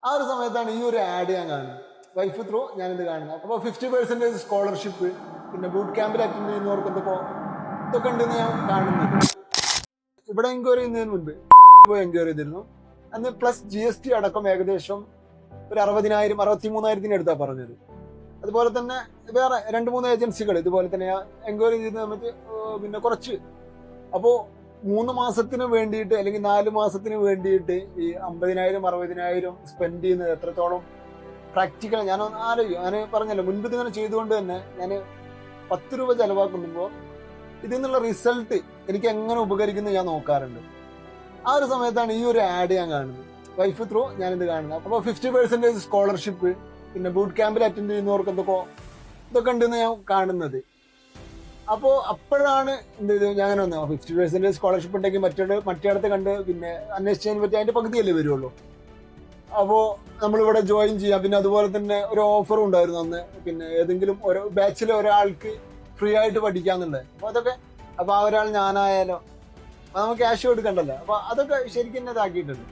ആ ഒരു സമയത്താണ് ഈ ഒരു ആഡ് ഞാൻ കാണുന്നത്. വൈഫ് ത്രൂ ഞാനിത് കാണുന്നത്. അപ്പോൾ 50% സ്കോളർഷിപ്പ്, പിന്നെ ബൂട്ട് ക്യാമ്പിൽ അറ്റൻഡ് ചെയ്യുന്നവർക്ക് ഇതൊക്കെ ഉണ്ടെന്ന് ഞാൻ കാണുന്നുണ്ട്. ഇവിടെ എൻക്വയറി ചെയ്യുന്നതിന് മുൻപ് എൻക്വയറി ചെയ്തിരുന്നു. അന്ന് പ്ലസ് GST അടക്കം ഏകദേശം ഒരു 60,000 63,000 അടുത്താണ് പറഞ്ഞത്. അതുപോലെ തന്നെ വേറെ 2-3 ഏജൻസികൾ ഇതുപോലെ തന്നെ എൻക്വയറി ചെയ്ത് നമുക്ക് പിന്നെ കുറച്ച്. അപ്പോൾ 3 മാസത്തിന് വേണ്ടിയിട്ട് അല്ലെങ്കിൽ 4 മാസത്തിന് വേണ്ടിയിട്ട് ഈ 50,000 60,000 സ്പെൻഡ് ചെയ്യുന്നത് എത്രത്തോളം പ്രാക്ടിക്കൽ ഞാൻ ആലോചിക്കും. ഞാൻ പറഞ്ഞല്ലോ മുൻപ് ഇങ്ങനെ ചെയ്തുകൊണ്ട് തന്നെ ഞാൻ 10 രൂപ ചെലവാക്കുമ്പോൾ ഇതിൽ നിന്നുള്ള റിസൾട്ട് എനിക്ക് എങ്ങനെ ഉപകരിക്കുന്നത് ഞാൻ നോക്കാറുണ്ട്. ആ ഒരു സമയത്താണ് ഈ ഒരു ആഡ് ഞാൻ കാണുന്നത്. വൈഫ് ത്രൂ ഞാനിത് കാണുന്നത്. അപ്പോൾ 50% സ്കോളർഷിപ്പ്, പിന്നെ ബൂട്ട് ക്യാമ്പിൽ അറ്റൻഡ് ചെയ്യുന്നവർക്ക് ഇതൊക്കെ ഉണ്ടെന്ന് ഞാൻ കാണുന്നത്. അപ്പോൾ അപ്പോഴാണ് എന്ത് ചെയ്തു ഞാൻ അങ്ങനെ വന്നത്. 50% സ്കോളർഷിപ്പ് ഉണ്ടെങ്കിൽ മറ്റേടത്ത് കണ്ട് പിന്നെ അന്വേഷിച്ചതിനെ പറ്റി അതിന്റെ പകുതിയല്ലേ വരുള്ളൂ. അപ്പോൾ നമ്മളിവിടെ ജോയിൻ ചെയ്യാം. പിന്നെ അതുപോലെ തന്നെ ഒരു ഓഫറും ഉണ്ടായിരുന്നു അന്ന്. പിന്നെ ഏതെങ്കിലും ഒരു ബാച്ചിലെ ഒരാൾക്ക് ഫ്രീ ആയിട്ട് പഠിക്കാന്നുള്ളത്. അപ്പോൾ ആ ഒരാൾ ഞാനായാലോ, നമുക്ക് ക്യാഷ് കൊടുക്കണ്ടല്ലോ. അപ്പോൾ അതൊക്കെ ശരിക്കും തന്നെ ഇതാക്കിയിട്ടുണ്ട്.